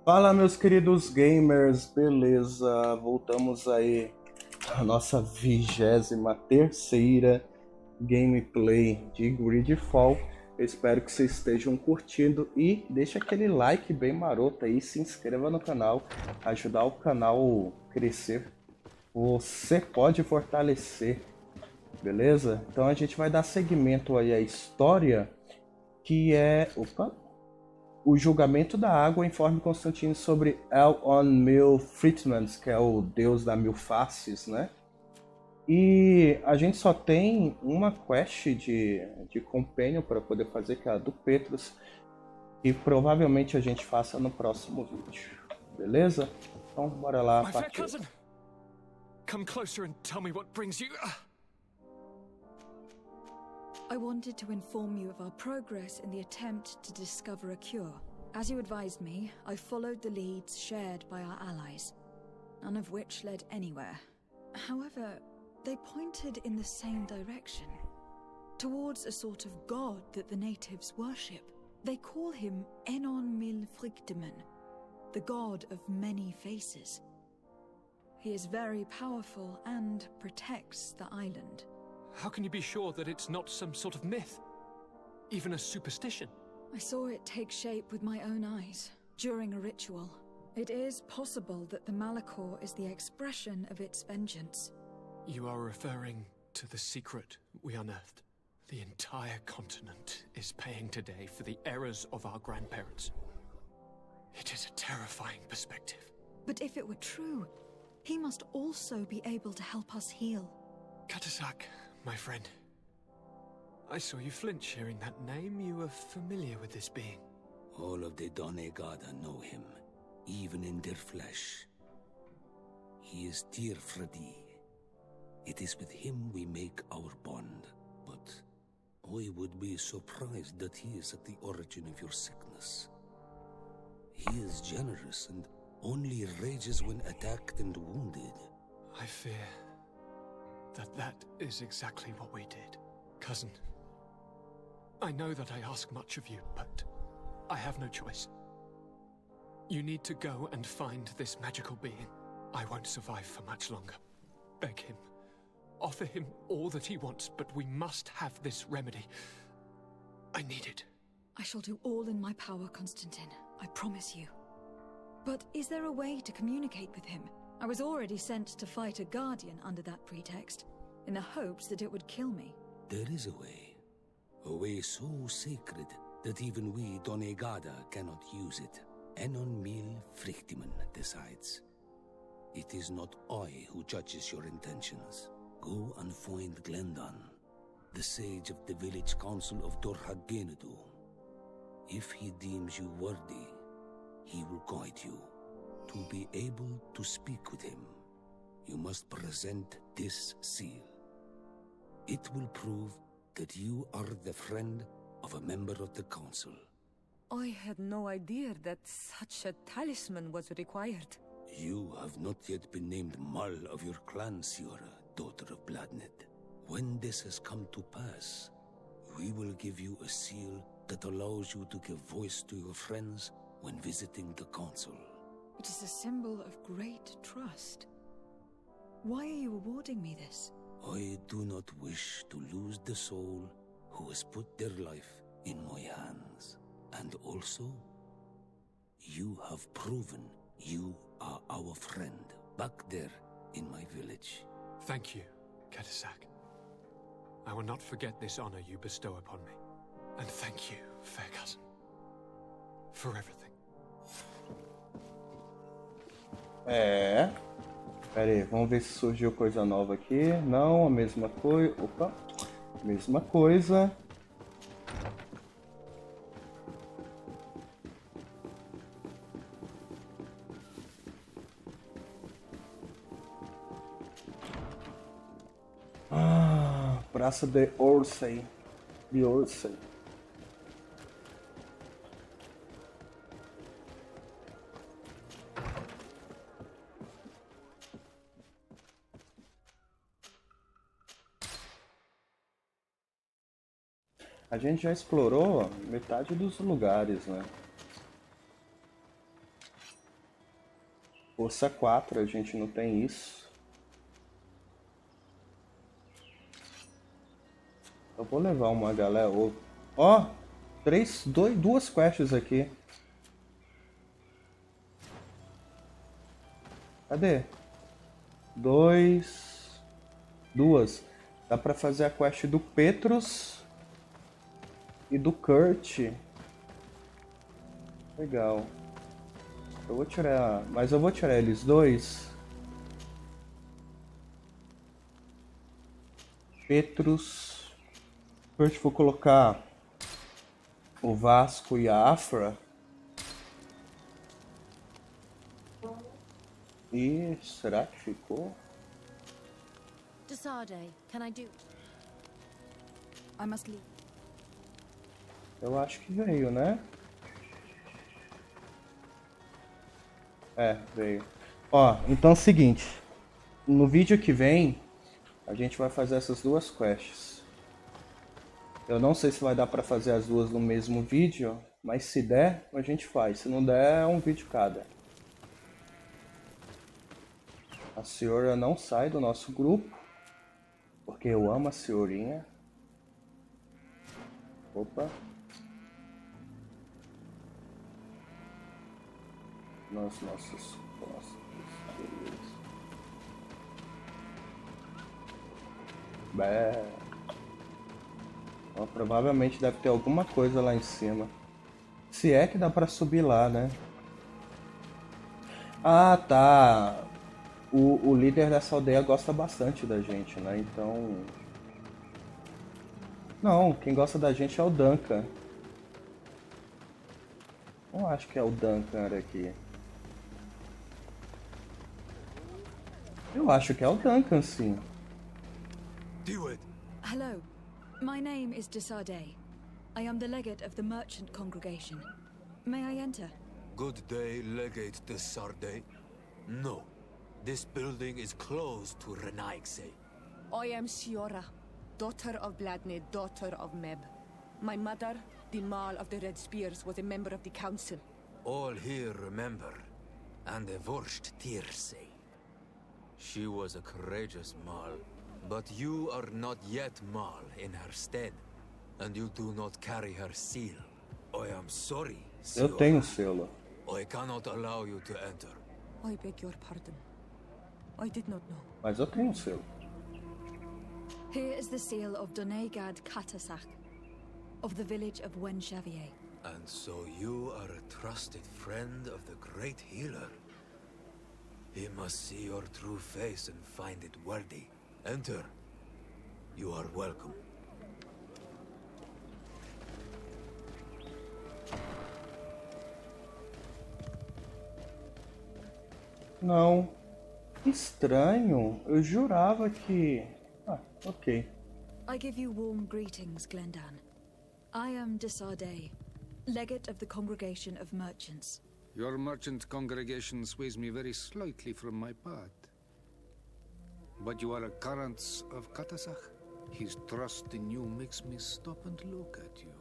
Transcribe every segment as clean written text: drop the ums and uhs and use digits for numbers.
Fala, meus queridos gamers, beleza? Voltamos aí à nossa 23ª gameplay de GreedFall. Eu espero que vocês estejam curtindo e deixa aquele like bem maroto aí, se inscreva no canal, ajudar o canal a crescer. Você pode fortalecer, beleza? Então a gente vai dar seguimento aí à história que é... O julgamento da água informa Constantino sobre El Mil Friedmans, que é o deus da mil faces, né? E a gente só tem uma quest de companion para poder fazer, que é a do Petrus, e provavelmente a gente faça no próximo vídeo, beleza? Então bora lá, partir. Come closer and tell me what brings you. I wanted to inform you of our progress in the attempt to discover a cure. As you advised me, I followed the leads shared by our allies, none of which led anywhere. However, they pointed in the same direction, towards a sort of god that the natives worship. They call him Enon Mil Frigdeman, the god of many faces. He is very powerful and protects the island. How can you be sure that it's not some sort of myth? Even a superstition? I saw it take shape with my own eyes, during a ritual. It is possible that the Malachor is the expression of its vengeance. You are referring to the secret we unearthed. The entire continent is paying today for the errors of our grandparents. It is a terrifying perspective. But if it were true, he must also be able to help us heal. Katasak, my friend. I saw you flinch hearing that name. You were familiar with this being. All of the Donegada know him, even in their flesh. He is Tyr Fredi. It is with him we make our bond. But I would be surprised that he is at the origin of your sickness. He is generous and only rages when attacked and wounded. I fear that is exactly what we did. Cousin, I know that I ask much of you, but I have no choice. You need to go and find this magical being. I won't survive for much longer. Beg him. Offer him all that he wants, but we must have this remedy. I need it. I shall do all in my power, Constantine. I promise you. But is there a way to communicate with him? I was already sent to fight a guardian under that pretext, in the hopes that it would kill me. There is a way so sacred that even we Donegada cannot use it. Enon Mil Frigdeman decides. It is not I who judges your intentions. Go and find Glendan, the sage of the village council of Dorhagenedu. If he deems you worthy, he will guide you. To be able to speak with him, you must present this seal. It will prove that you are the friend of a member of the council. I had no idea that such a talisman was required. You have not yet been named Mal of your clan, Siora, daughter of Bladned. When this has come to pass, we will give you a seal that allows you to give voice to your friends when visiting the council. It is a symbol of great trust. Why are you awarding me this? I do not wish to lose the soul who has put their life in my hands. And also, you have proven you are our friend back there in my village. Thank you, Katasak. I will not forget this honor you bestow upon me. And thank you, fair cousin, for everything. Pera aí, vamos ver se surgiu coisa nova aqui. Não, a mesma coisa. Opa, mesma coisa. Praça de Orsay. De Orsay. A gente já explorou metade dos lugares, né? Força 4, a gente não tem isso. Eu vou levar uma galera. Ó, duas quests aqui. Cadê? Duas. Dá pra fazer a quest do Petrus e do Kurt. Legal. Eu vou tirar... Mas eu vou tirar eles dois. Petrus. Kurt, vou colocar o Vasco e a Afra. E será que ficou? Desarde, can I do? I must leave. Eu acho que veio, né? É, veio. Ó, então é o seguinte. No vídeo que vem, a gente vai fazer essas duas quests. Eu não sei se vai dar pra fazer as duas no mesmo vídeo, mas se der, a gente faz. Se não der, é um vídeo cada. A senhora não sai do nosso grupo, porque eu amo a senhorinha. Opa. Nossas. Bé. Ó, provavelmente deve ter alguma coisa lá em cima. Se é que dá pra subir lá, né? Ah, tá. O líder dessa aldeia gosta bastante da gente, né? Então... Não, quem gosta da gente é o Duncan. Eu acho que é o Duncan aqui. Eu acho que é o Duncan, sim. Do it. Hello, my name is Desarde. I am the legate of the merchant congregation. May I enter? Good day, Legate de Sarde. No, this building is closed to Renaigse. I am Siora, daughter of Bladne, daughter of Meb. My mother, the Marl of the Red Spears, was a member of the council. All here remember, and the Vorst Tirse. She was a courageous Marl, but you are not yet Marl in her stead, and you do not carry her seal. I am sorry, Eu Siora. tenho selo. I cannot allow you to enter. I beg your pardon. I did not know. Mas eu tenho selo. Here is the seal of Donegad Katasach, of the village of Wenxavier. And so you are a trusted friend of the great healer. He must see your true face and find it worthy. Enter. You are welcome. Não. Estranho. Eu jurava que... Ah, ok. I give you warm greetings, Glendan. I am Desarde, legate of the congregation of merchants. Your merchant congregation sways me very slightly from my path. But you are a current of Katasach. His trust in you makes me stop and look at you.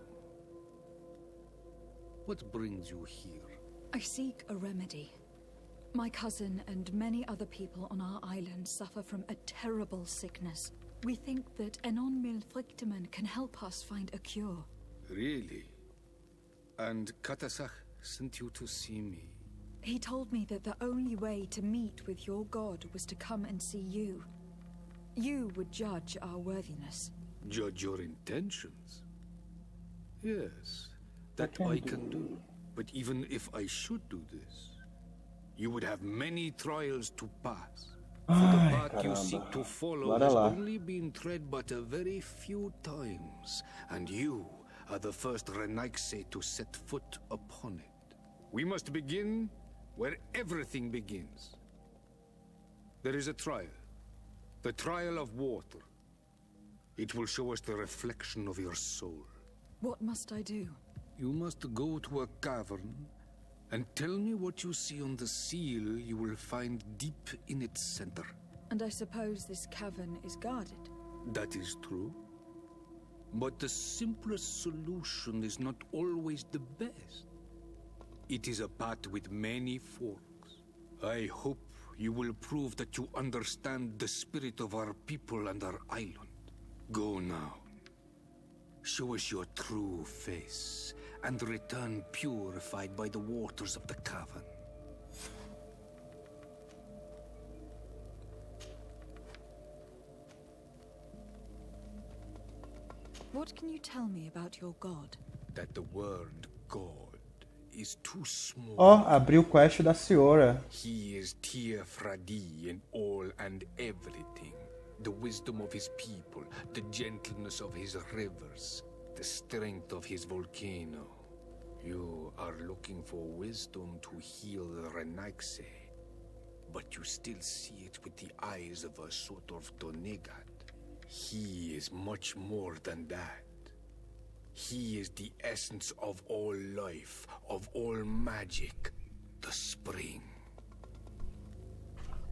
What brings you here? I seek a remedy. My cousin and many other people on our island suffer from a terrible sickness. We think that Enon Milfrictiman can help us find a cure. Really? And Katasach sent you to see me? He told me that the only way to meet with your god was to come and see you. You would judge our worthiness. Judge your intentions? Yes, that I can do. But even if I should do this, you would have many trials to pass. For the path you seek to follow has only been tread but a very few times, and you are the first Renaigse to set foot upon it. We must begin where everything begins. There is a trial. The trial of water. It will show us the reflection of your soul. What must I do? You must go to a cavern and tell me what you see on the seal you will find deep in its center. And I suppose this cavern is guarded. That is true. But the simplest solution is not always the best. It is a path with many forks. I hope you will prove that you understand the spirit of our people and our island. Go now. Show us your true face, and return purified by the waters of the cavern. What can you tell me about your god? That the word God is too small. Ó, abriu o quest da senhora. He is Tiafradi in all and everything. The wisdom of his people, the gentleness of his rivers, the strength of his volcano. You are looking for wisdom to heal the Renaigse, but you still see it with the eyes of a sort of Donegat. He is much more than that. He is the essence of all life, of all magic, the spring.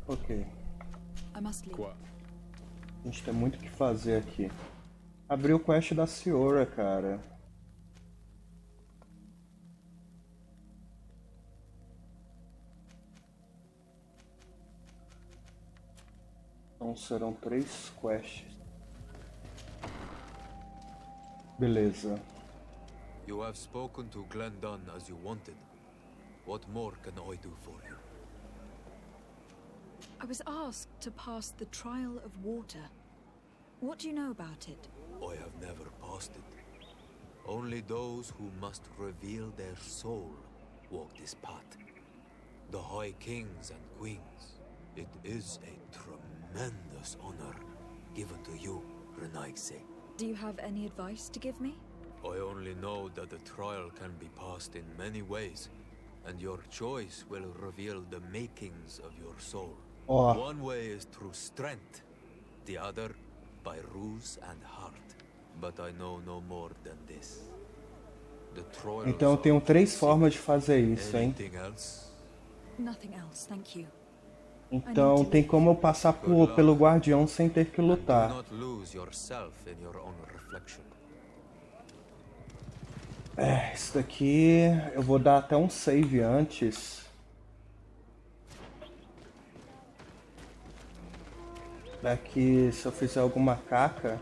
Ok. I must leave. A gente tem muito o que fazer aqui. Abriu o quest da senhora, cara. Então serão 3 quests. Beleza. You have spoken to Glendon as you wanted. What more can I do for you? I was asked to pass the trial of water. What do you know about it? I have never passed it. Only those who must reveal their soul walk this path. The High Kings and Queens. It is a tremendous honor given to you, Renaigse. Do you have any advice to give me? I only know that the trial can be passed in many ways, and your choice will reveal the makings of your soul. Ó, One way is through strength, the other by ruse and heart. But I know no more than this. The trial. então eu tenho 3 formas de fazer isso, hein? Anything else? Nothing else, thank you. Então tem como eu passar pelo guardião sem ter que Do lutar. not lose yourself in your own reflection. Isso daqui eu vou dar até um save antes. Daqui, se eu fizer alguma caca,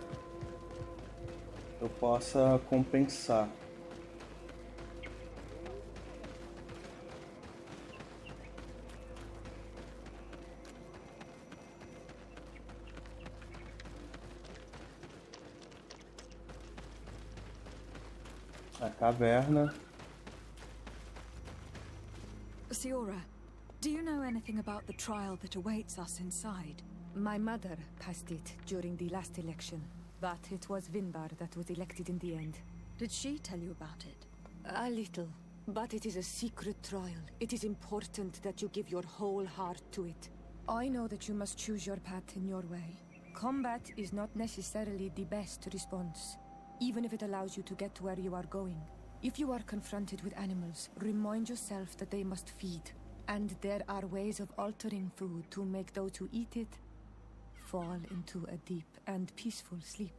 eu possa compensar. A caverna. Siora, do you know anything about the trial that awaits us inside? My mother passed it during the last election, but it was Vinbar that was elected in the end. Did she tell you about it? A little, but it is a secret trial. It is important that you give your whole heart to it. I know that you must choose your path in your way. Combat is not necessarily the best response, even if it allows you to get to where you are going. If you are confronted with animals, remind yourself that they must feed, and there are ways of altering food to make those who eat it fall into a deep and peaceful sleep.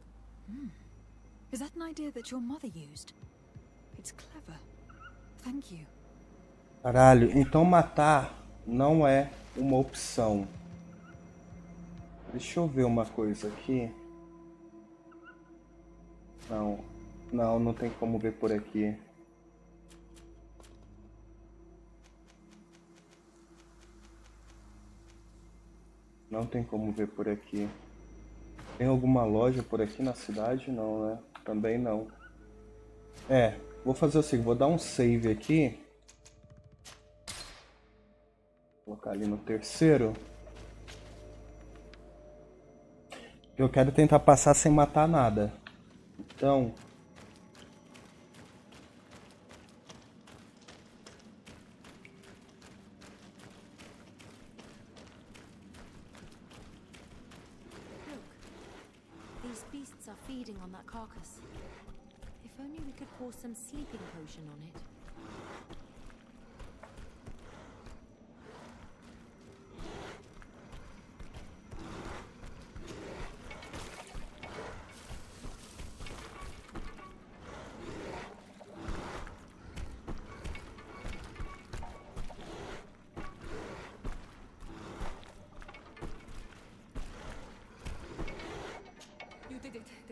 Is that an idea that your mother used? It's clever. Thank you. Caralho, então matar não é uma opção. Deixa eu ver uma coisa aqui. Não tem como ver por aqui. Não tem como ver por aqui. Tem alguma loja por aqui na cidade? Não, né? Também não. Vou fazer o seguinte, vou dar um save aqui. Vou colocar ali no terceiro. Eu quero tentar passar sem matar nada. Então... These beasts are feeding on that carcass. If only we could pour some sleeping potion on it.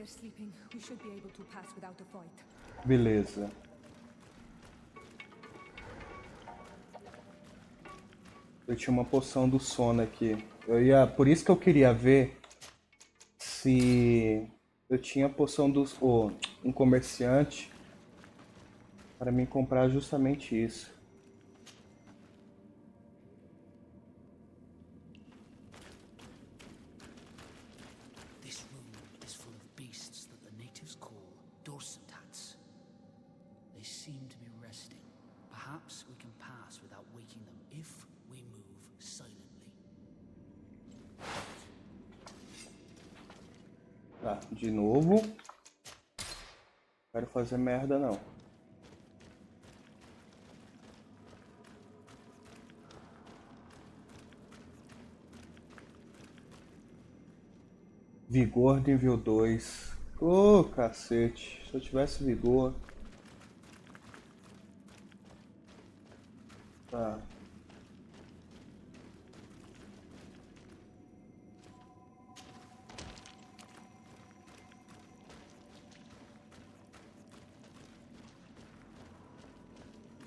they're sleeping, we should be able to pass without a fight. Beleza. Eu tinha uma poção do sono aqui. Por isso que eu queria ver se eu tinha poção do um comerciante para mim comprar justamente isso. This room is full of beasts that the natives call dorsitats. They seem to be resting. Perhaps we can pass without waking them if we move silently. Tá, de novo. Não quero fazer merda não. Vigor nível 2. Ô, cacete. Se eu tivesse vigor. Tá.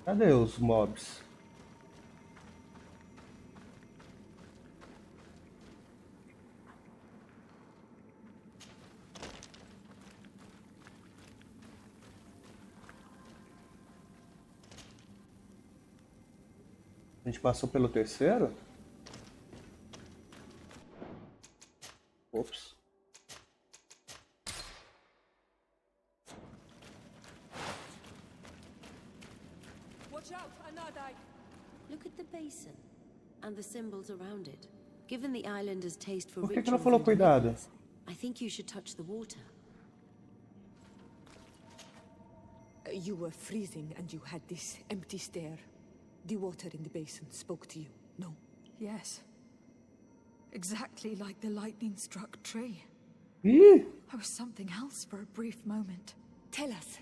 Cadê os mobs? A gente passou pelo terceiro? Ops. Watch out, Anadai! Look at the basin and the symbols around it. Given the islanders' taste for Por que ela rituals falou and cuidado? deliverance, I think you should touch the water. You were freezing and you had this empty stare. The water in the basin spoke to you, no? Yes. Exactly like the lightning-struck tree. Ih! I was something else for a brief moment. Tell us.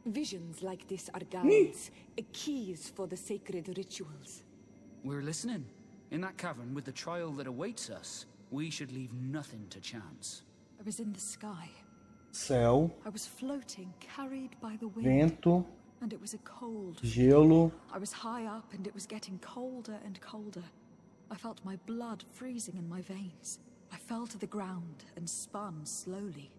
Visions like this are guides, keys for the sacred rituals. We're listening. In that cavern with the trial that awaits us, we should leave nothing to chance. I was in the sky. Céu, I was floating, carried by the wind. vento, And it was a cold. gelo. I was high up and it was getting colder and colder. I felt my blood freezing in my veins. I fell to the ground and spun slowly.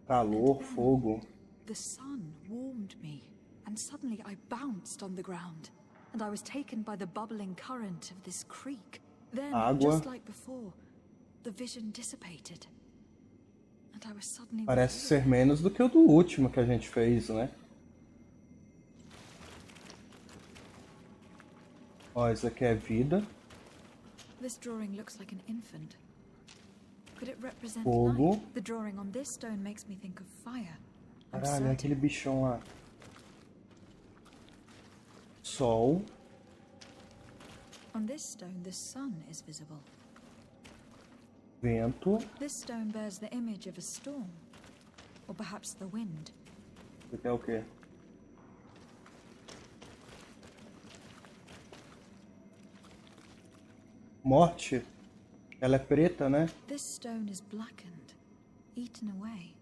Calor, fogo. The sun warmed me, and suddenly I bounced on the ground, and I was taken by the bubbling current of this creek. Then, Água. just like before, the vision dissipated. And I was suddenly Parece with ser menos do que o do último que a gente fez, né? Ó, isso aqui é vida. you. This drawing looks like an infant. Could it represent Fogo. life? The drawing on this stone makes me think of fire. I'm Caralho, é certain. aquele bichão lá. Sol. On this stone, the sun is visible. Vento. This stone bears the image of a storm. Or perhaps the wind. Isso aqui é o quê? Morte. Ela é preta, né? This stone is blackened, eaten away.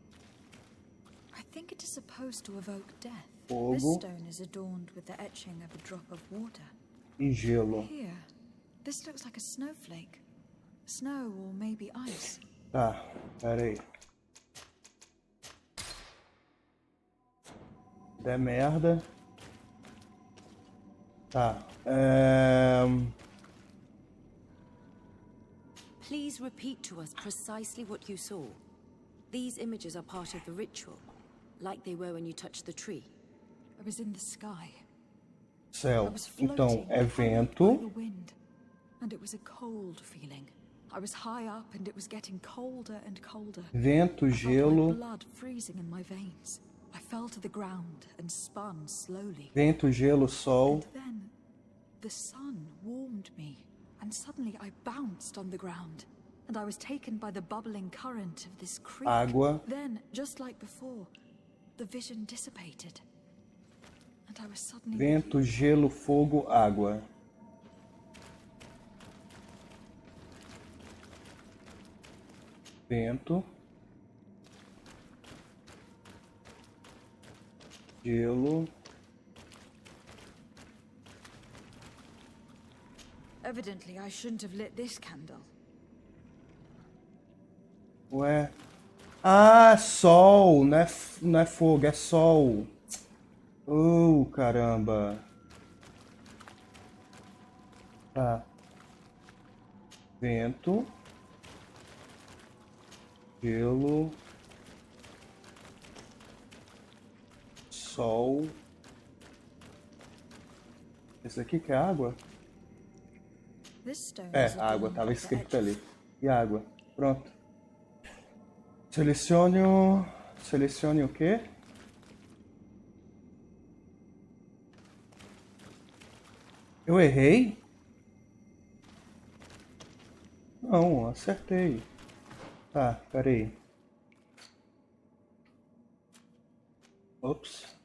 I think it is supposed to evoke death. This Fogo stone is adorned with the etching of a drop of water. e gelo. Here, this looks like a snowflake. Snow or maybe ice. Tá, pera aí. Der merda. Tá. Please repeat to us precisely what you saw. These images are part of the ritual, like they were when you touched the tree. I was in the sky. I Céu. was Então, floating, é carried by vento. the wind, and it was a cold feeling. I was high up and it was getting colder and colder. Vento, I felt my gelo. blood freezing in my veins. I fell to the ground and spun slowly. Vento, gelo, sol. And then the sun warmed me, and suddenly I bounced on the ground, and I was taken by the bubbling current of this creek. Água. Then, just like before, the vision dissipated, and I was suddenly Vento, gelo, fogo, água. Vento. Gelo. Evidently, I shouldn't have lit this candle. Ué. Ah, sol. Não é fogo, é sol. Oh, caramba. Tá. Vento. Gelo. Sol. Esse aqui que é água? This stone É, is água, adorned tava at the escrito edge. ali. E água. Pronto. Selecione o quê? Eu errei? Não, acertei. Tá, peraí. Ops.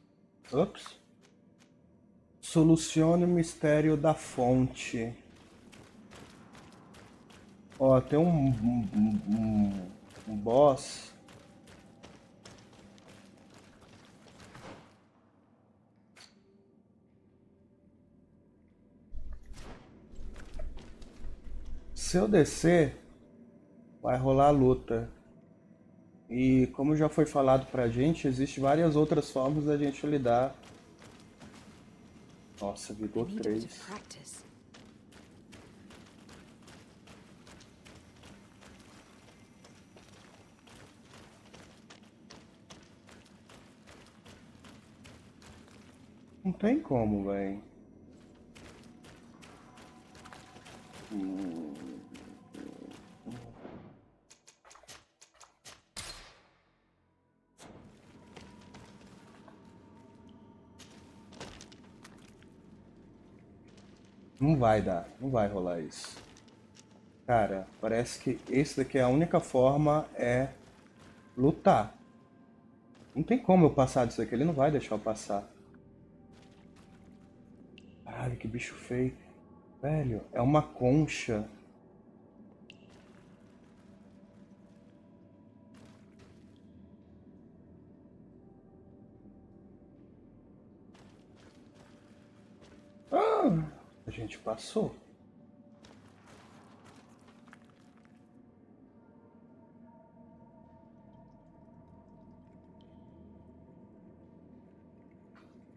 Solucione o mistério da fonte. Ó, tem um boss. Se eu descer, vai rolar luta. E como já foi falado pra gente, existem várias outras formas da gente lidar. Nossa, vigor I need a bit 3. of practice. Não tem como, velho. Não vai dar, não vai rolar isso. Cara, parece que esse daqui é a única forma é lutar. Não tem como eu passar disso aqui, ele não vai deixar eu passar. Caralho, que bicho feio. Velho, é uma concha. Ah, a gente passou.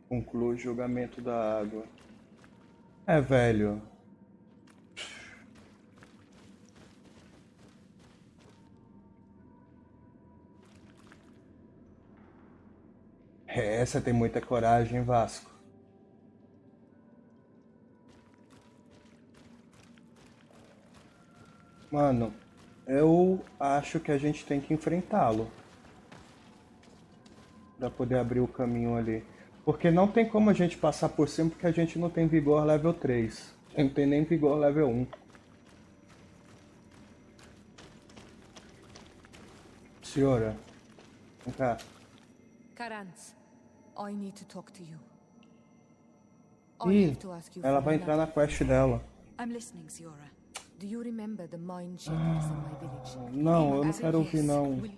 Conclui o julgamento da água. É, velho. Essa tem muita coragem, Vasco. Mano, eu acho que a gente tem que enfrentá-lo. Pra poder abrir o caminho ali. Porque não tem como a gente passar por cima porque a gente não tem vigor level 3. Não tem nem vigor level 1. Senhora, vem cá. Karantz, I need to talk to you. Ih, ela vai entrar na quest dela. I'm listening, Siora. Do you remember the mine shadows in my village? Não, eu não As quero ouvir yes, não. will-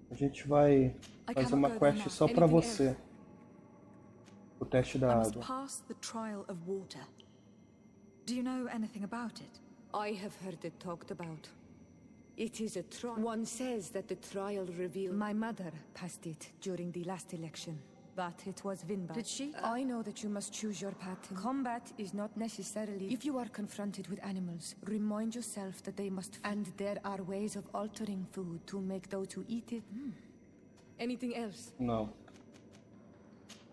A gente vai I fazer cannot uma go there quest now. só pra Anything você. O teste I da must água. pass the trial of water. Do you know anything about it? I have heard it talked about. It is a trial. One says that the trial revealed. My mother passed it during the last election, but it was Vinbad. Did she? I know that you must choose your path. Combat is not necessarily. If you are confronted with animals, remind yourself that they must. And there are ways of altering food to make those who eat it. Anything else? Não.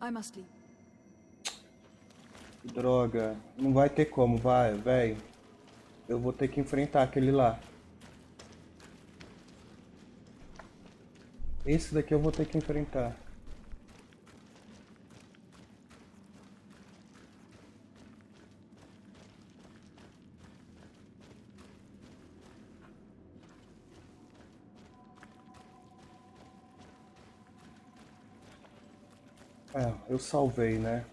I must leave. Droga. Não vai ter como, vai, velho. Eu vou ter que enfrentar aquele lá. Esse daqui eu vou ter que enfrentar. É, eu salvei, né?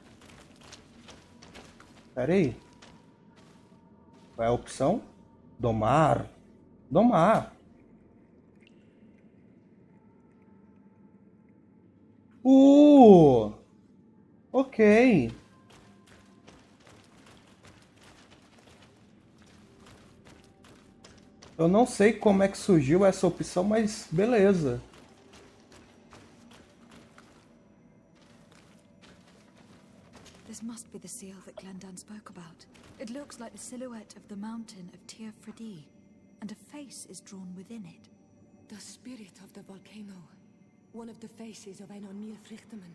Pera aí. Qual é a opção? Domar. Domar. Ok. Eu não sei como é que surgiu essa opção, mas beleza. This must be the seal that Glendan spoke about. It looks like the silhouette of the mountain of Tir Fredi, and a face is drawn within it. The spirit of the volcano. One of the faces of Einar Mílfríktimann.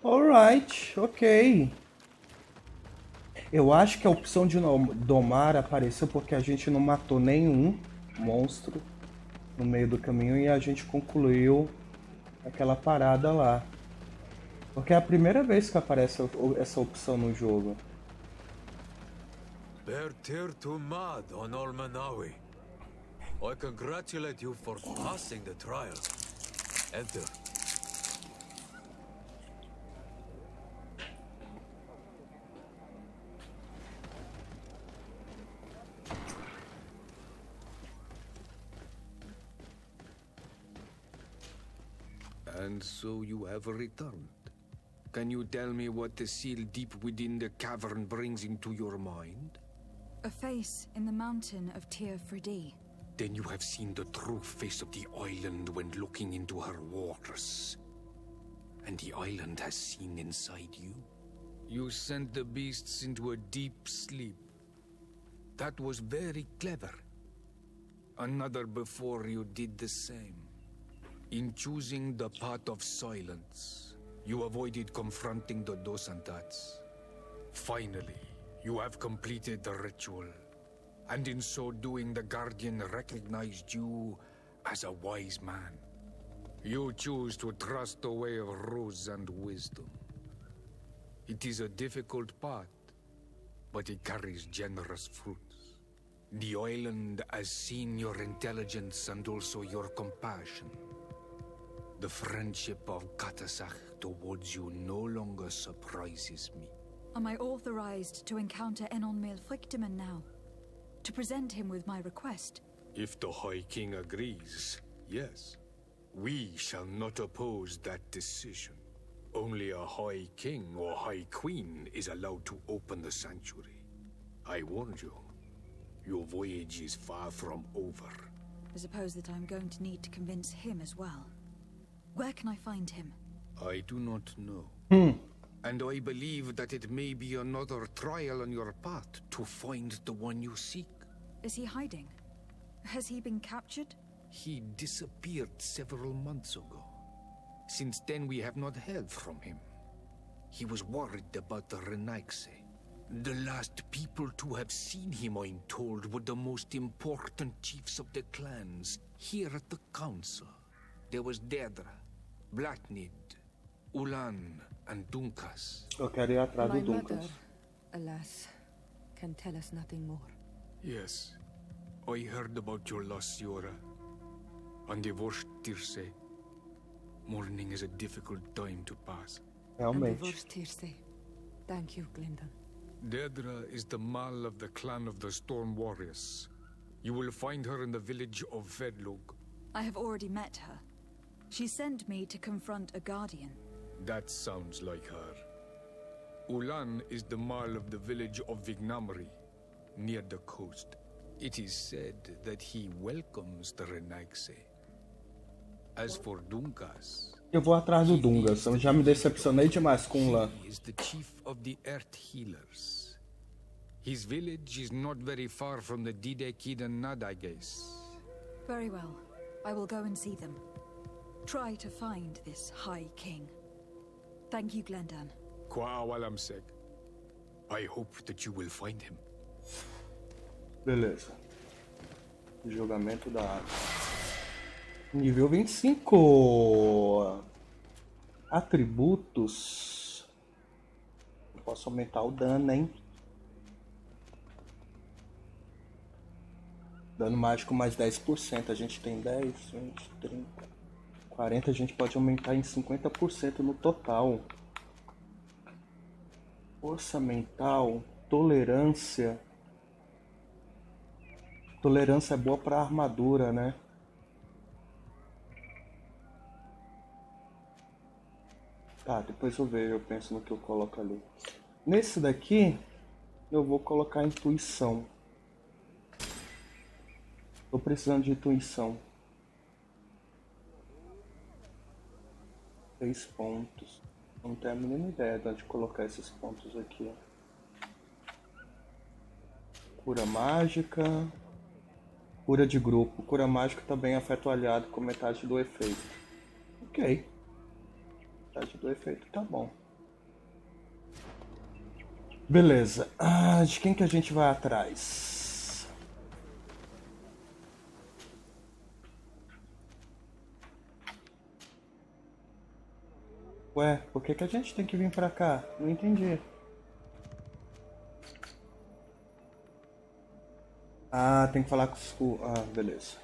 Alright, ok. Eu acho que a opção de domar apareceu porque a gente não matou nenhum monstro no meio do caminho e a gente concluiu aquela parada lá. Porque é a primeira vez que aparece essa opção no jogo. Bertir to mad on Olmanawi. I congratulate you for passing the trial. Enter. And so you have returned. Can you tell me what the seal deep within the cavern brings into your mind? A face in the mountain of Tir Fredi. Then you have seen the true face of the island when looking into her waters. And the island has seen inside you. You sent the beasts into a deep sleep. That was very clever. Another before you did the same. In choosing the path of silence, you avoided confronting the Dosantats. Finally, you have completed the ritual. And in so doing, the Guardian recognized you as a wise man. You choose to trust the way of rules and wisdom. It is a difficult path, but it carries generous fruits. The island has seen your intelligence and also your compassion. The friendship of Katasach towards you no longer surprises me. Am I authorized to encounter Enon Mílfríktimann now? To present him with my request? If the High King agrees, yes. We shall not oppose that decision. Only a High King or High Queen is allowed to open the sanctuary. I warned you. Your voyage is far from over. I suppose that I'm going to need to convince him as well. Where can I find him? I do not know. And I believe that it may be another trial on your path to find the one you seek. Is he hiding? Has he been captured? He disappeared several months ago. Since then, we have not heard from him. He was worried about the Renaigse. The last people to have seen him, I'm told, were the most important chiefs of the clans here at the council. There was Dedra, Blatnid, Ulan, and Dunkas. Eu quero ir atrás My do Dunkas. mother, alas, can tell us nothing more. Yes, I heard about your loss, Yora. And the Vorst Tirse. Mourning is a difficult time to pass. And the Realmente. Vorst Tirse. Thank you, Glendan. Dedra is the Mal of the clan of the Storm Warriors. You will find her in the village of Vedlog. I have already met her. She sent me to confront a guardian. That sounds like her. Ulan is the Mal of the village of Vignamri, near the coast. It is said that he welcomes the Renaigse. As for Dunkas, Eu vou atrás do Dungas. Eu já me decepcionei demais com o Lan. he is the chief of the Earth Healers. His village is not very far from the Didekidan Nadages. Very well. I will go and see them. Try to find this High King. Thank you, Glendan. Quawalamsek. I hope that you will find him. Beleza. Julgamento da água. Nível 25. Atributos. Eu posso aumentar o dano, hein? Dano mágico mais 10%. A gente tem 10, 20, 30, 40. A gente pode aumentar em 50% no total. Força mental. Tolerância. Tolerância é boa para armadura, né? Tá, depois eu vejo, eu penso no que eu coloco ali. Nesse daqui, eu vou colocar intuição. Tô precisando de intuição. 6 pontos. Não tenho a mínima ideia de onde colocar esses pontos aqui. Cura mágica. Cura de grupo. Cura mágica também afeta o aliado com metade do efeito. Ok. Metade do efeito tá bom. Beleza. De quem que a gente vai atrás? Ué, por que a gente tem que vir pra cá? Não entendi. Ah, tem que falar com o... Ah, beleza.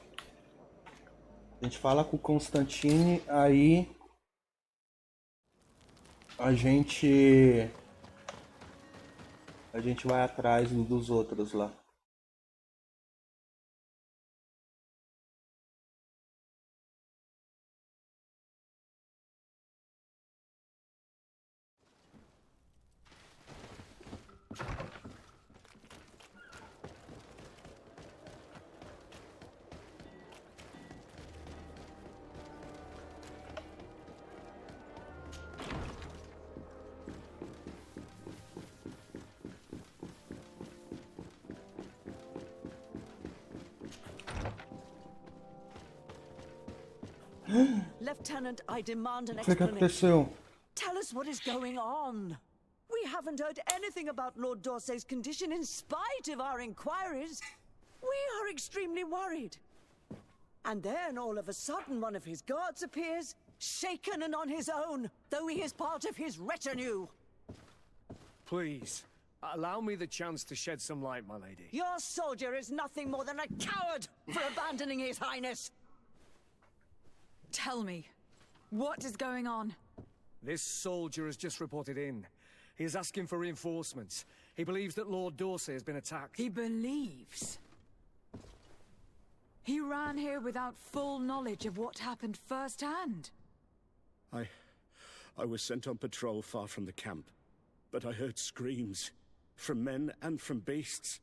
A gente fala com o Constantine, aí... A gente vai atrás dos outros lá. Lieutenant, I demand an O que explanation. aconteceu? Tell us what is going on. We haven't heard anything about Lord Dorsey's condition in spite of our inquiries. We are extremely worried. And then all of a sudden one of his guards appears, shaken and on his own, though he is part of his retinue. Please, allow me the chance to shed some light, my lady. Your soldier is nothing more than a coward for abandoning his highness. Tell me, what is going on? This soldier has just reported in. He is asking for reinforcements. He believes that Lord Dorsey has been attacked. He believes. He ran here without full knowledge of what happened firsthand. I was sent on patrol far from the camp, but I heard screams from men and from beasts.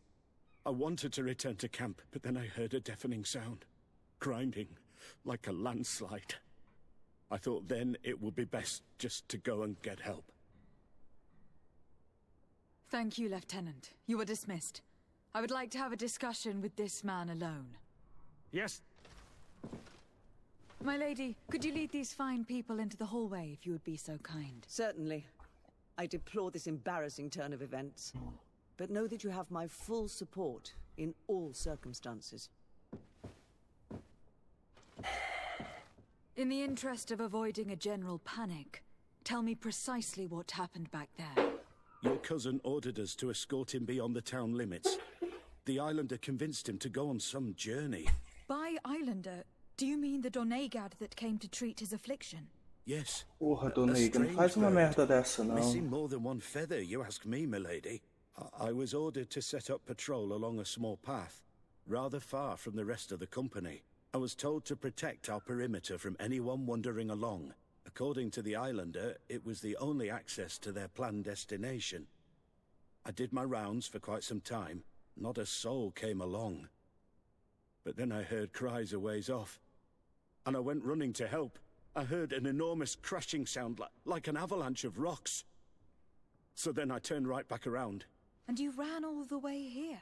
I wanted to return to camp, but then I heard a deafening sound, grinding like a landslide. I thought then it would be best just to go and get help. Thank you, Lieutenant. You are dismissed. I would like to have a discussion with this man alone. Yes. My lady, could you lead these fine people into the hallway if you would be so kind? Certainly. I deplore this embarrassing turn of events. But know that you have my full support in all circumstances. In the interest of avoiding a general panic, tell me precisely what happened back there. Your cousin ordered us to escort him beyond the town limits. The islander convinced him to go on some journey. By islander, do you mean the Donegad that came to treat his affliction? Yes. Porra, Donega, não faz uma merda dessa, não. Missing more than one feather, you ask me, milady. I was ordered to set up patrol along a small path, rather far from the rest of the company. I was told to protect our perimeter from anyone wandering along. According to the islander, it was the only access to their planned destination. I did my rounds for quite some time. Not a soul came along. But then I heard cries a ways off, and I went running to help. I heard an enormous crashing sound like an avalanche of rocks. So then I turned right back around. And you ran all the way here?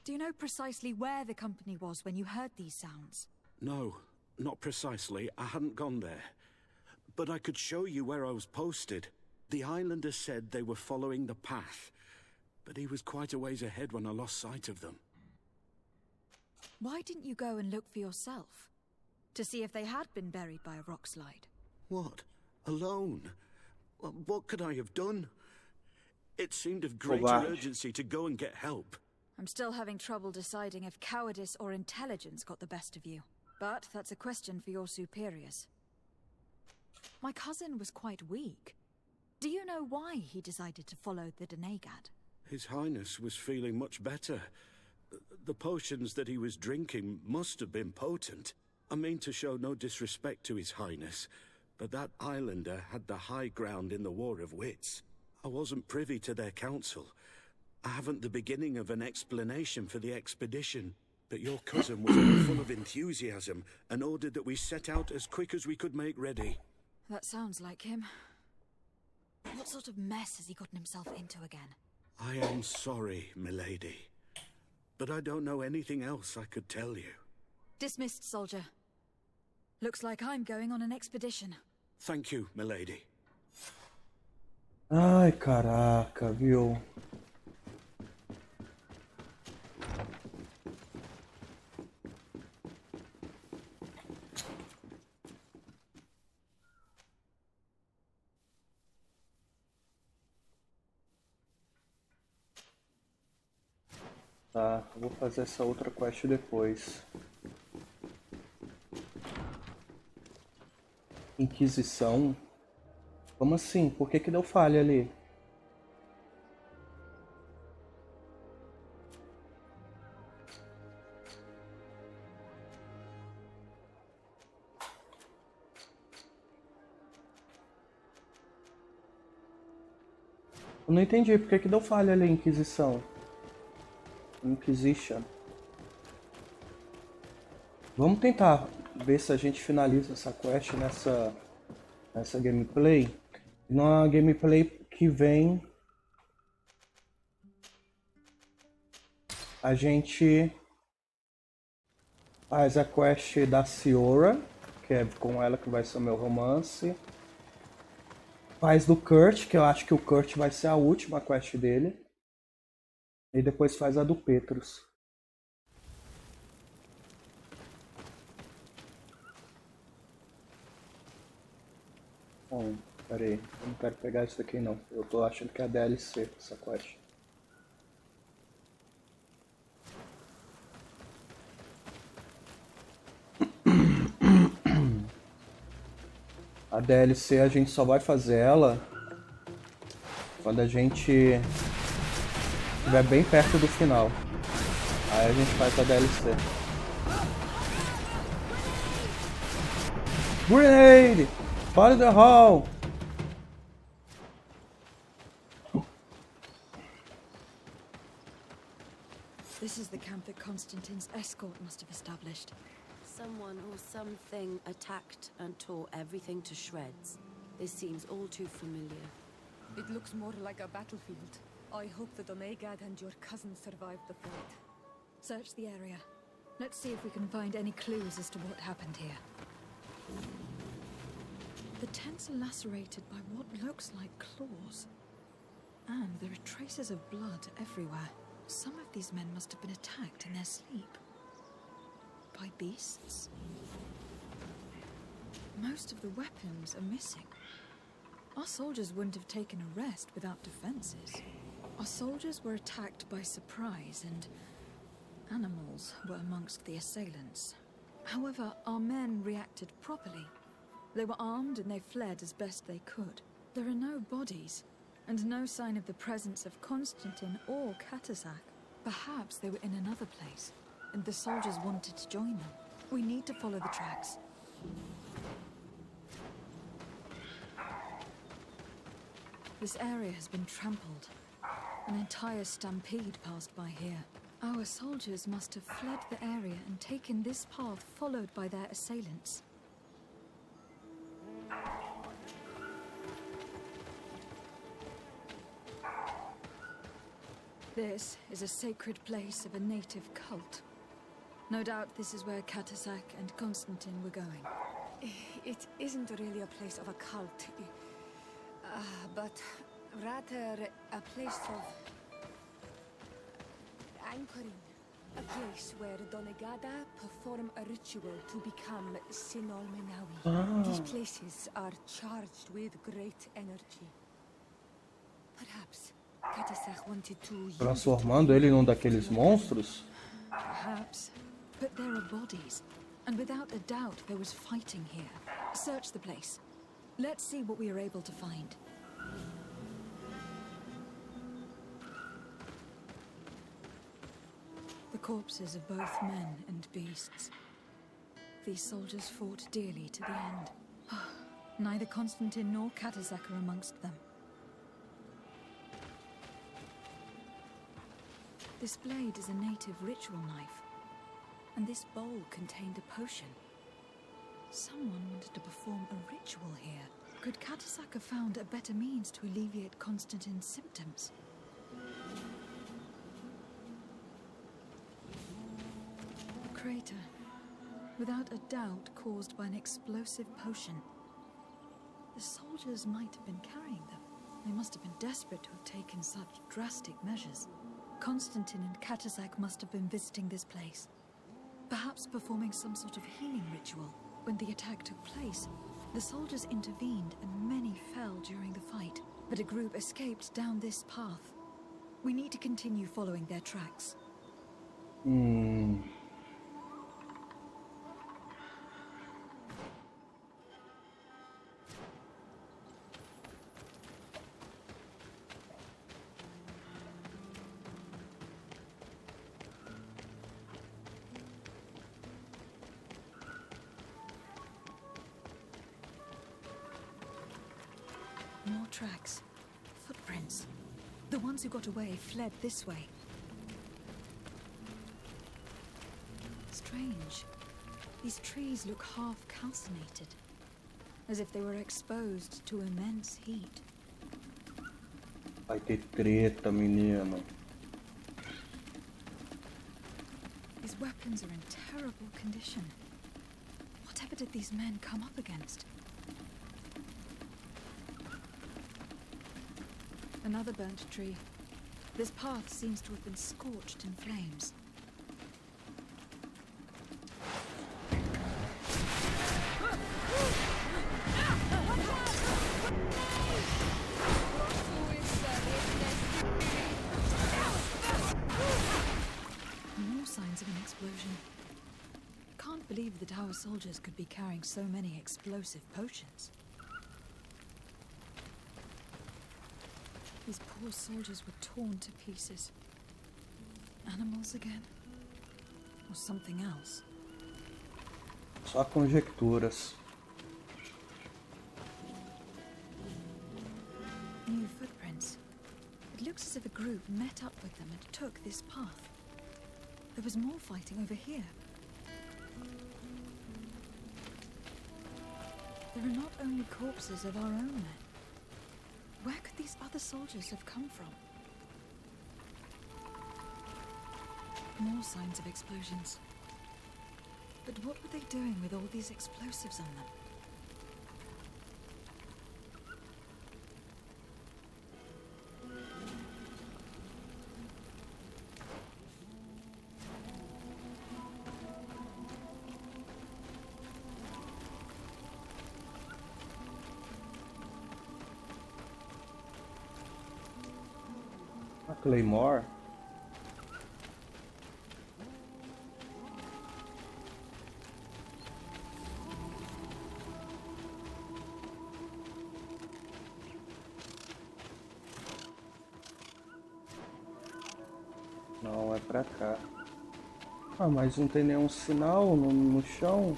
Do you know precisely where the company was when you heard these sounds? No, not precisely. I hadn't gone there. But I could show you where I was posted. The islander said they were following the path, but he was quite a ways ahead when I lost sight of them. Why didn't you go and look for yourself? To see if they had been buried by a rock slide? What? Alone? What could I have done? It seemed of greater Covarde. urgency to go and get help. I'm still having trouble deciding if cowardice or intelligence got the best of you. But that's a question for your superiors. My cousin was quite weak. Do you know why he decided to follow the Donegad? His Highness was feeling much better. The potions that he was drinking must have been potent. I mean to show no disrespect to His Highness, but that islander had the high ground in the War of Wits. I wasn't privy to their counsel. I haven't the beginning of an explanation for the expedition, but your cousin was full of enthusiasm and ordered that we set out as quick as we could make ready. That sounds like him. What sort of mess has he gotten himself into again? I am sorry, milady, but I don't know anything else I could tell you. Dismissed, soldier. Looks like I'm going on an expedition. Thank you, milady. Ai, caraca, viu? Tá, eu vou fazer essa outra quest depois. Inquisição? Como assim? Por que deu falha ali? Eu não entendi por que deu falha ali, Inquisição. Inquisition. Vamos tentar ver se a gente finaliza essa quest nessa gameplay. Na gameplay que vem a gente faz a quest da Ciora, que é com ela que vai ser o meu romance. Faz do Kurt, que eu acho que o Kurt vai ser a última quest dele. E depois faz a do Petrus. Bom, peraí, eu não quero pegar isso daqui não. Eu tô achando que é a DLC essa quest. A DLC a gente só vai fazer ela quando a gente estiver bem perto do final. Aí a gente faz a DLC. Grenade! Fire the hall! This is the camp that Constantine's escort must have established. Someone or something attacked and tore everything to shreds. This seems all too familiar. It looks more like a battlefield. I hope the Donegad and your cousin survived the fight. Search the area. Let's see if we can find any clues as to what happened here. The tents are lacerated by what looks like claws. And there are traces of blood everywhere. Some of these men must have been attacked in their sleep. By beasts? Most of the weapons are missing. Our soldiers wouldn't have taken a rest without defenses. Our soldiers were attacked by surprise, and animals were amongst the assailants. However, our men reacted properly. They were armed and they fled as best they could. There are no bodies, and no sign of the presence of Constantine or Katasak. Perhaps they were in another place, and the soldiers wanted to join them. We need to follow the tracks. This area has been trampled. An entire stampede passed by here. Our soldiers must have fled the area and taken this path followed by their assailants. This is a sacred place of a native cult. No doubt this is where Katasak and Constantine were going. It isn't really a place of a cult, but rather a place of anchoring. A place where Donegada perform a ritual to become Sinol Menawi. These places are charged with great energy. Perhaps Katasak wanted to Transformando ele num daqueles monstros? Perhaps. But there are bodies. And without a doubt, there was fighting here. Search the place. Let's see what we are able to find. The corpses of both men and beasts. these soldiers fought dearly to the end. Neither Constantine nor Katasak are amongst them. This blade is a native ritual knife, and this bowl contained a potion. Someone wanted to perform a ritual here. Could Katasak have found a better means to alleviate Constantine's symptoms? A crater, without a doubt caused by an explosive potion. The soldiers might have been carrying them. They must have been desperate to have taken such drastic measures. Constantine and Katasak must have been visiting this place, perhaps performing some sort of healing ritual. When the attack took place, the soldiers intervened and many fell during the fight, but a group escaped down this path. We need to continue following their tracks. More tracks. Footprints. The ones who got away fled this way. Strange. These trees look half calcinated, as if they were exposed to immense heat. Vai ter treta, menino. These weapons are in terrible condition. Whatever did these men come up against? Another burnt tree. This path seems to have been scorched in flames. More signs of an explosion. Can't believe that our soldiers could be carrying so many explosive potions. These poor soldiers were torn to pieces. Animals again? Or something else? Só conjecturas. New footprints. It looks as if a group met up with them and took this path. There was more fighting over here. There are not only corpses of our own men. Where could these other soldiers have come from? More signs of explosions. But what were they doing with all these explosives on them? A Claymore? Não, é pra cá. Ah, mas não tem nenhum sinal no chão.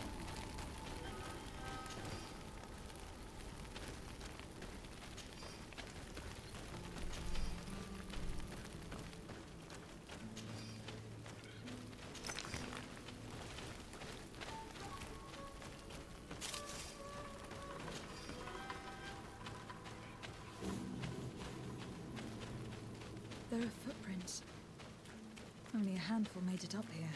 There are footprints. Only a handful made it up here.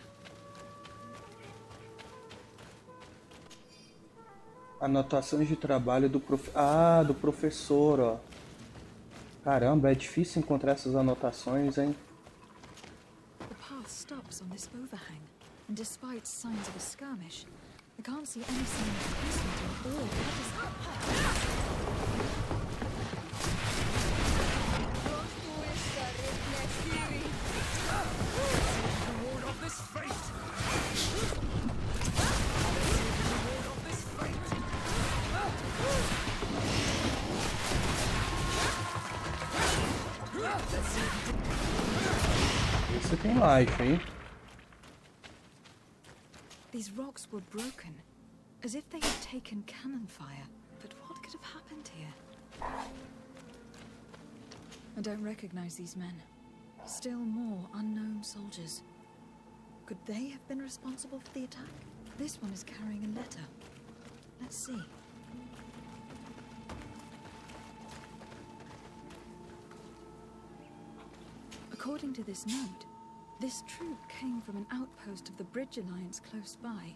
Anotações de trabalho do do professor, ó. Caramba, é difícil encontrar essas anotações, hein? The path stops on this overhang, and despite signs of a skirmish, I can't see any sign of Constantine or Katasak. Esse tem life, hein? These rocks were broken, as if they had taken cannon fire. But what could have happened here? I don't recognize these men. Still more unknown soldiers. Could they have been responsible for the attack? This one is carrying a letter. Let's see. According to this note, this troop came from an outpost of the Bridge Alliance close by.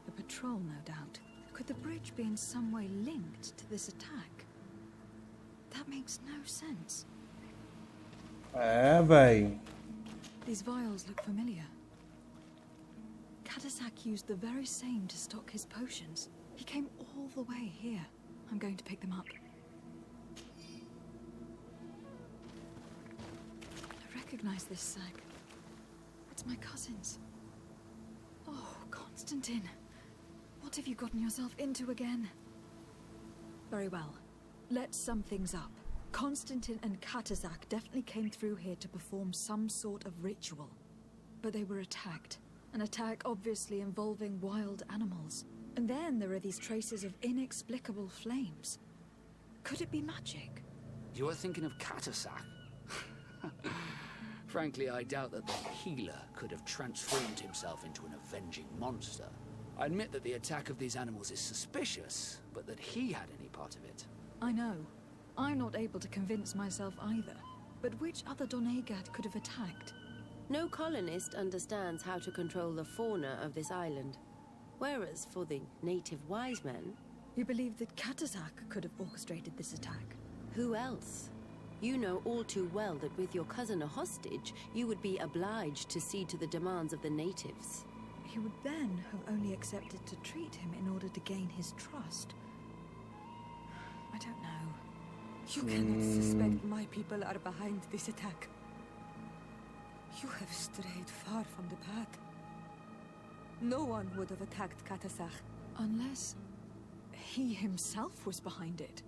A patrol, no doubt. Could the bridge be in some way linked to this attack? That makes no sense. Véi. These vials look familiar. Katasak used the very same to stock his potions. He came all the way here. I'm going to pick them up. I recognize this sack. It's my cousin's. Oh, Constantine. What have you gotten yourself into again? Very well. Let's sum things up. Constantine and Katasak definitely came through here to perform some sort of ritual. But they were attacked. An attack obviously involving wild animals. And then there are these traces of inexplicable flames. Could it be magic? You are thinking of Katasak? Frankly, I doubt that the healer could have transformed himself into an avenging monster. I admit that the attack of these animals is suspicious, but that he had any part of it. I know. I'm not able to convince myself either. But which other Doneigad could have attacked? No colonist understands how to control the fauna of this island. Whereas for the native wise men... You believe that Katasak could have orchestrated this attack? Who else? You know all too well that with your cousin a hostage, you would be obliged to cede to the demands of the natives. He would then have only accepted to treat him in order to gain his trust. I don't know. You cannot suspect my people are behind this attack. You have strayed far from the path. No one would have attacked Katasak. Unless he himself was behind it.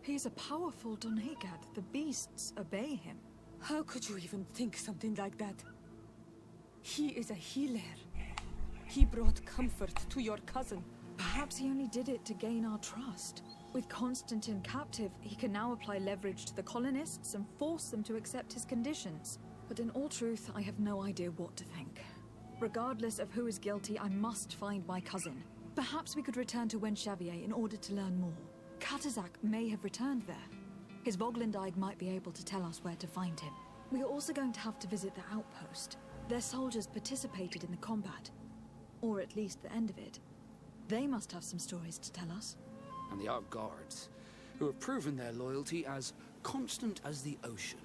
He is a powerful Doneigad. The beasts obey him. How could you even think something like that? He is a healer. He brought comfort to your cousin. Perhaps he only did it to gain our trust. With Constantine captive, he can now apply leverage to the colonists and force them to accept his conditions. But in all truth, I have no idea what to think. Regardless of who is guilty, I must find my cousin. Perhaps we could return to Wenxavier in order to learn more. Katasak may have returned there. His Voglindaig might be able to tell us where to find him. We are also going to have to visit the outpost. Their soldiers participated in the combat. Or at least the end of it. They must have some stories to tell us. And the Ark Guards, who have proven their loyalty as constant as the ocean.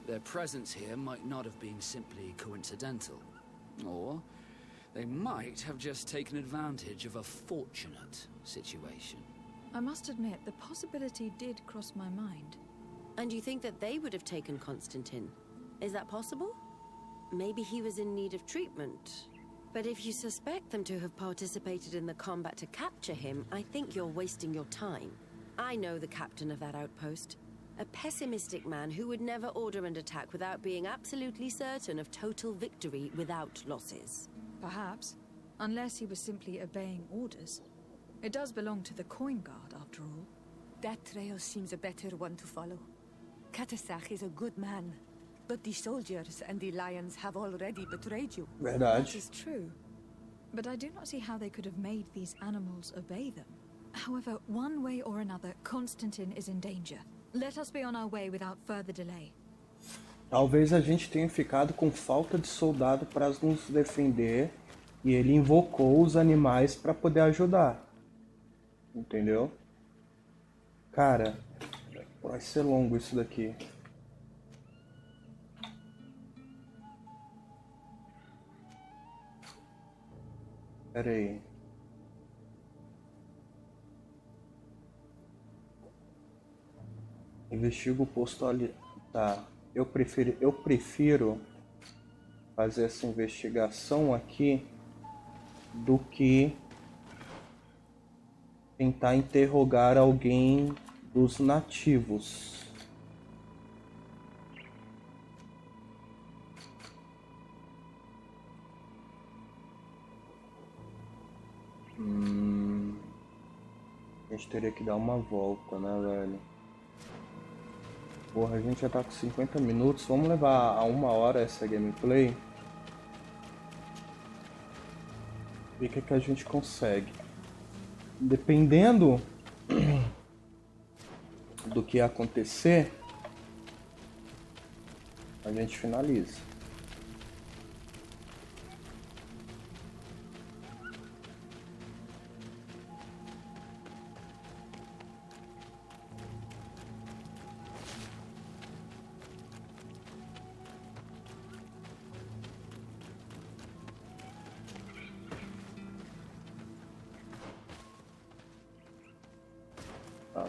Their presence here might not have been simply coincidental. Or they might have just taken advantage of a fortunate situation. I must admit, the possibility did cross my mind. And you think that they would have taken Constantine? Is that possible? Maybe he was in need of treatment. But if you suspect them to have participated in the combat to capture him, I think you're wasting your time. I know the captain of that outpost. A pessimistic man who would never order an attack without being absolutely certain of total victory without losses. Perhaps. Unless he was simply obeying orders. It does belong to the Coin Guard, after all. That trail seems a better one to follow. Katasak is a good man. But the soldiers and the lions have already betrayed you. Verdade. That is true. But I do not see how they could have made these animals obey them. However, one way or another, Constantine is in danger. Let us be on our way without further delay. Talvez a gente tenha ficado com falta de soldado para nos defender e ele invocou os animais para poder ajudar. Entendeu? Cara, vai ser longo isso daqui. Pera aí. Investiga o posto ali. Tá. Eu prefiro fazer essa investigação aqui do que tentar interrogar alguém dos nativos. gente teria que dar uma volta, né, velho? Porra, a gente já tá com 50 minutos. Vamos levar a 1 hora essa gameplay. Ver o que a gente consegue. Dependendo do que acontecer, a gente finaliza.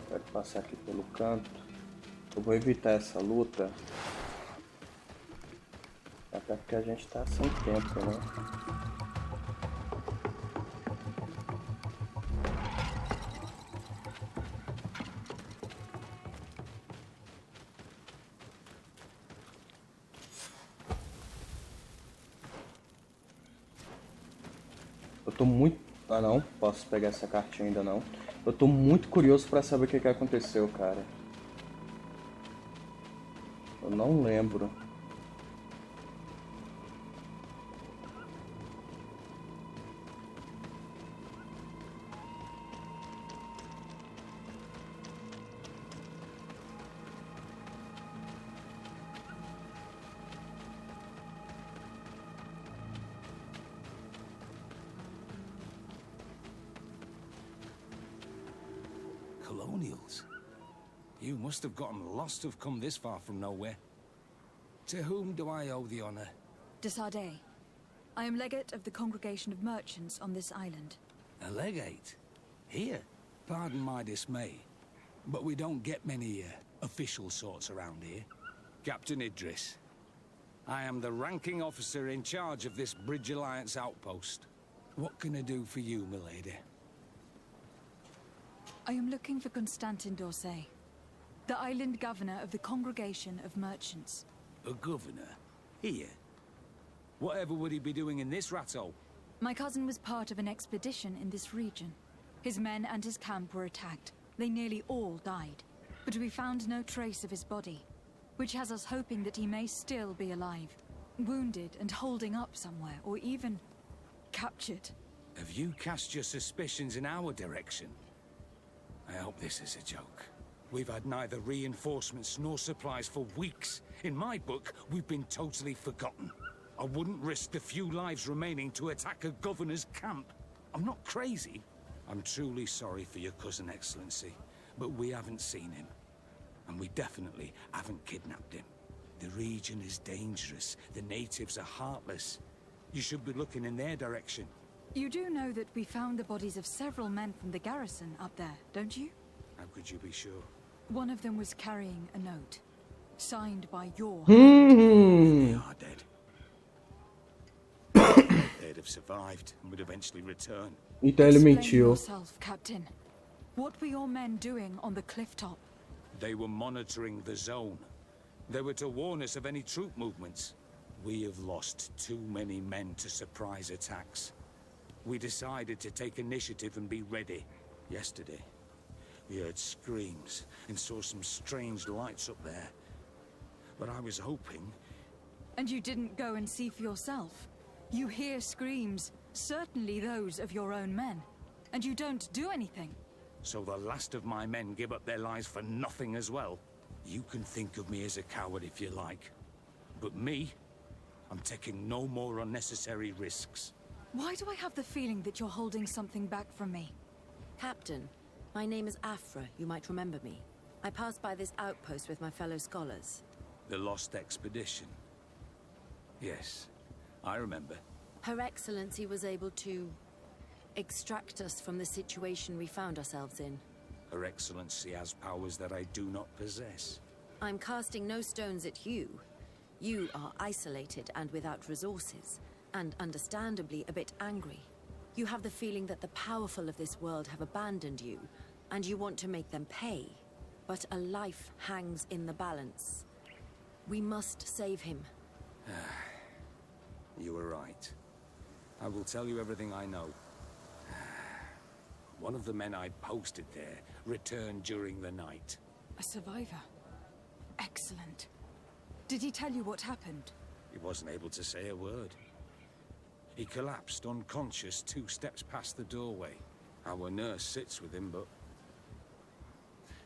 Quero passar aqui pelo canto. Eu vou evitar essa luta. Até porque a gente tá sem tempo, né? Eu tô muito... Ah não, posso pegar essa cartinha ainda não. Eu tô muito curioso pra saber o que aconteceu, cara. Eu não lembro. Colonials? You must have gotten lost to have come this far from nowhere. To whom do I owe the honor? De Sardet. I am legate of the Congregation of Merchants on this island. A legate? Here? Pardon my dismay, but we don't get many official sorts around here. Captain Idris. I am the ranking officer in charge of this Bridge Alliance outpost. What can I do for you, milady? I am looking for Constantin d'Orsay, the island governor of the Congregation of Merchants. A governor? Here? Whatever would he be doing in this rattle? My cousin was part of an expedition in this region. His men and his camp were attacked. They nearly all died. But we found no trace of his body, which has us hoping that he may still be alive, wounded and holding up somewhere, or even captured. Have you cast your suspicions in our direction? I hope this is a joke. We've had neither reinforcements nor supplies for weeks. In my book, we've been totally forgotten. I wouldn't risk the few lives remaining to attack a governor's camp. I'm not crazy. I'm truly sorry for your cousin, Excellency, but we haven't seen him. And we definitely haven't kidnapped him. The region is dangerous. The natives are heartless. You should be looking in their direction. You do know that we found the bodies of several men from the garrison up there, don't you? How could you be sure? One of them was carrying a note, signed by your They are dead. They'd have survived and would eventually return. Então ele Explain mentiu. yourself, Captain. What were your men doing on the cliff top? They were monitoring the zone. They were to warn us of any troop movements. We have lost too many men to surprise attacks. We decided to take initiative and be ready. Yesterday, we heard screams and saw some strange lights up there. But I was hoping... And you didn't go and see for yourself? You hear screams, certainly those of your own men, and you don't do anything. So the last of my men give up their lives for nothing as well? You can think of me as a coward if you like. But me, I'm taking no more unnecessary risks. Why do I have the feeling that you're holding something back from me? Captain, my name is Afra. You might remember me. I passed by this outpost with my fellow scholars. The Lost Expedition. Yes, I remember. Her Excellency was able to extract us from the situation we found ourselves in. Her Excellency has powers that I do not possess. I'm casting no stones at you. You are isolated and without resources, and understandably a bit angry. You have the feeling that the powerful of this world have abandoned you, and you want to make them pay. But a life hangs in the balance. We must save him. You were right. I will tell you everything I know. One of the men I posted there returned during the night. A survivor. Excellent. Did he tell you what happened? He wasn't able to say a word. He collapsed unconscious 2 steps past the doorway. Our nurse sits with him, but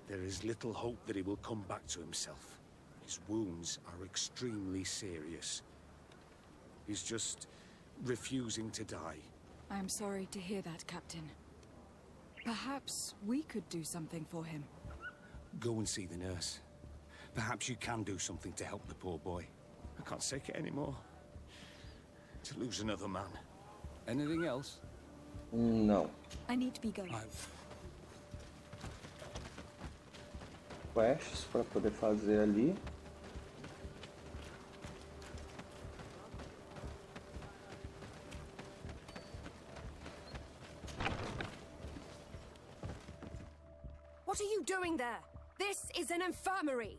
there is little hope that he will come back to himself. His wounds are extremely serious. He's just refusing to die. I am sorry to hear that, Captain. Perhaps we could do something for him. Go and see the nurse. Perhaps you can do something to help the poor boy. I can't take it anymore. To lose another man. Anything else? Não. I need to be going. Quests para poder fazer ali. What are you doing there? This is an infirmary!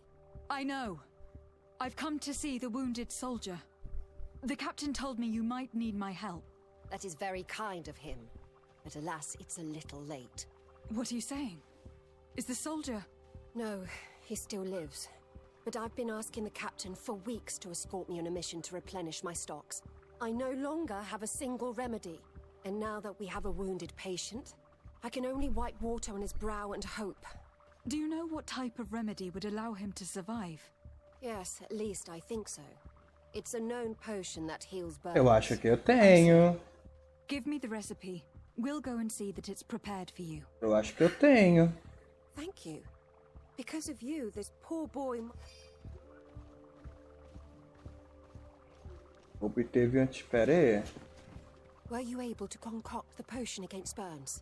I know. I've come to see the wounded soldier. The captain told me you might need my help. That is very kind of him. But alas, it's a little late. What are you saying? Is the soldier... No, he still lives. But I've been asking the captain for weeks to escort me on a mission to replenish my stocks. I no longer have a single remedy. And now that we have a wounded patient, I can only wipe water on his brow and hope. Do you know what type of remedy would allow him to survive? Yes, at least I think so. It's a known potion that heals burns. Eu acho que eu tenho. Give me the recipe. We'll go and see that it's prepared for you. Eu acho que eu tenho. Thank you. Because of you, this poor boy... Obteve Pera aí. Were you able to concoct the potion against burns?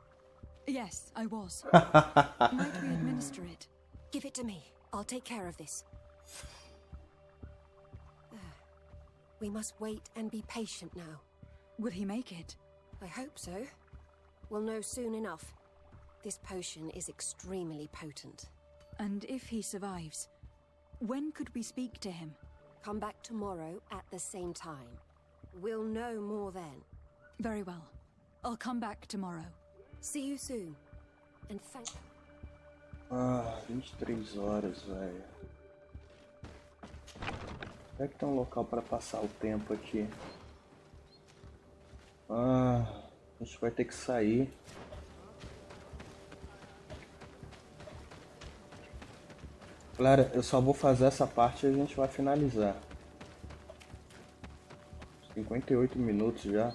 Yes, I was. Might we administer it? Give it to me. I'll take care of this. We must wait and be patient now. Will he make it? I hope so. We'll know soon enough. This potion is extremely potent. And if he survives, when could we speak to him? Come back tomorrow at the same time. We'll know more then. Very well. I'll come back tomorrow. See you soon. And thank... 23 horas, velho. Será que tem um local para passar o tempo aqui? A gente vai ter que sair. Galera, eu só vou fazer essa parte e a gente vai finalizar. 58 minutos já.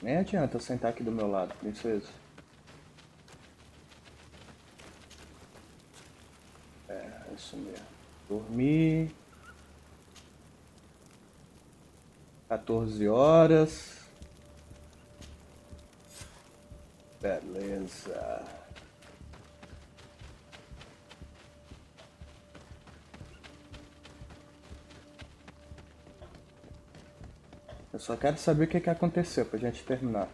Nem adianta eu sentar aqui do meu lado, princesa. É isso mesmo. Dormir. 14 horas. Beleza. Eu só quero saber o que aconteceu pra gente terminar.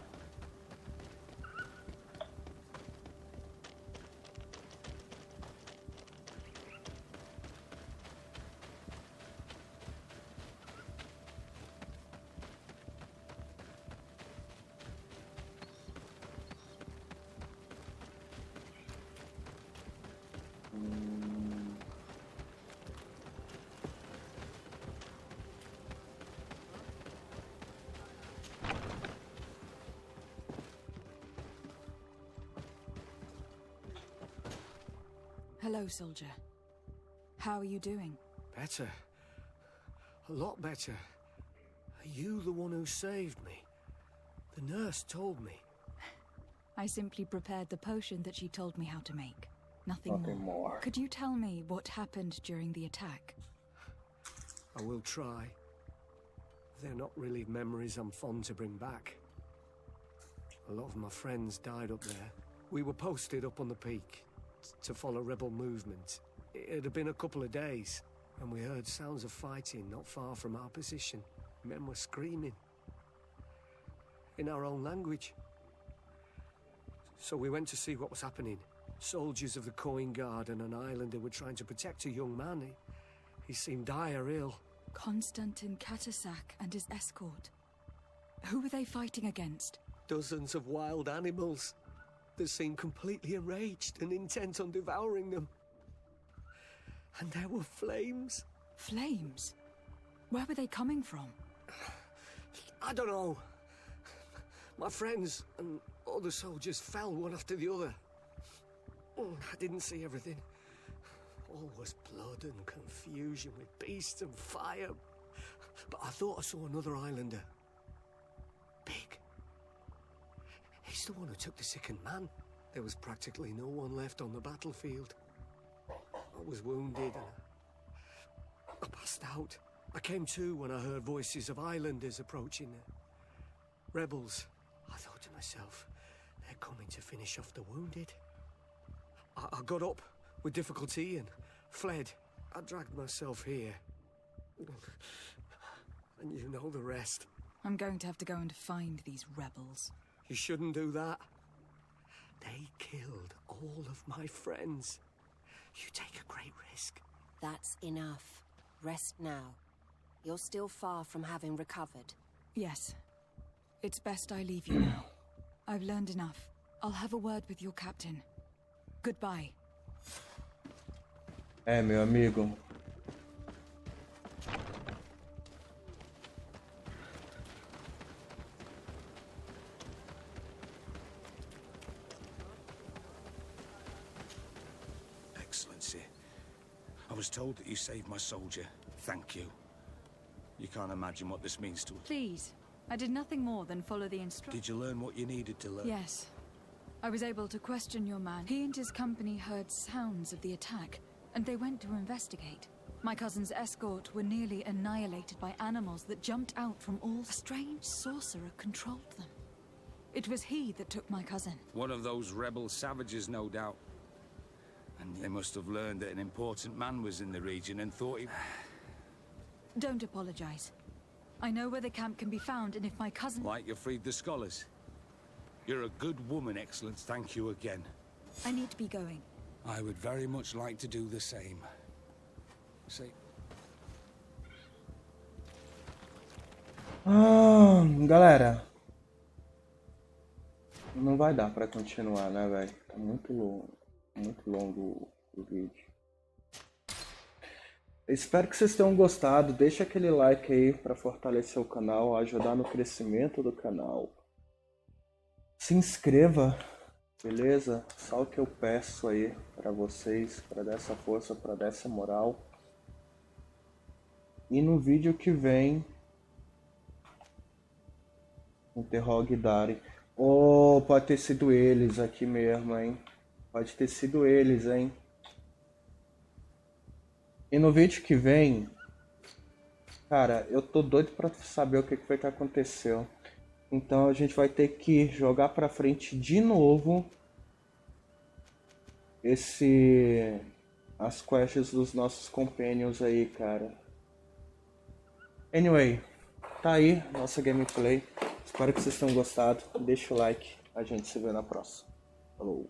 Hello, soldier. How are you doing? Better. A lot better. Are you the one who saved me? The nurse told me. I simply prepared the potion that she told me how to make. Nothing more. Could you tell me what happened during the attack? I will try. They're not really memories I'm fond to bring back. A lot of my friends died up there. We were posted up on the peak to follow rebel movement. It had been a couple of days. and we heard sounds of fighting not far from our position. Men were screaming in our own language. So we went to see what was happening. Soldiers of the Coin Guard and an islander were trying to protect a young man. He seemed dire ill. Konstantin Katasak and his escort. Who were they fighting against? Dozens of wild animals. They seemed completely enraged and intent on devouring them. And there were flames. Flames? Where were they coming from? I don't know. My friends and other soldiers fell one after the other. I didn't see everything. All was blood and confusion with beasts and fire. But I thought I saw another islander. Big. He's the one who took the sickened man. There was practically no one left on the battlefield. I was wounded and I passed out. I came to when I heard voices of islanders approaching. Rebels. I thought to myself, they're coming to finish off the wounded. I got up with difficulty and fled. I dragged myself here. And you know the rest. I'm going to have to go and find these rebels. You shouldn't do that. They killed all of my friends. You take a great risk. That's enough. Rest now. You're still far from having recovered. Yes. It's best I leave you now. I've learned enough. I'll have a word with your captain. Goodbye. Meu amigo. Excellency, I was told that you saved my soldier. Thank you. You can't imagine what this means to us. Please. I did nothing more than follow the instructions. Did you learn what you needed to learn? Yes. I was able to question your man. He and his company heard sounds of the attack, and they went to investigate. My cousin's escort were nearly annihilated by animals that jumped out from all. A strange sorcerer controlled them. It was he that took my cousin. One of those rebel savages, no doubt. And they must have learned that an important man was in the region and thought he... Don't apologize. I know where the camp can be found, and if my cousin... Like you freed the scholars. You're a good woman, Excellence. Thank you again. I need to be going. I would very much like to do the same. Say... Galera. Não vai dar pra continuar, né, velho? Tá muito longo o vídeo. Espero que vocês tenham gostado. Deixa aquele like aí para fortalecer o canal, ajudar no crescimento do canal. Se inscreva, beleza? Só o que eu peço aí para vocês, para dar essa força, para dar essa moral. E no vídeo que vem, interrogue Dari. Oh, pode ter sido eles aqui mesmo, hein? Pode ter sido eles, hein? E no vídeo que vem, cara, eu tô doido pra saber o que foi que aconteceu. Então a gente vai ter que jogar pra frente de novo as quests dos nossos companions aí, cara. Anyway, tá aí nossa gameplay. Espero que vocês tenham gostado. Deixa o like, a gente se vê na próxima. Falou!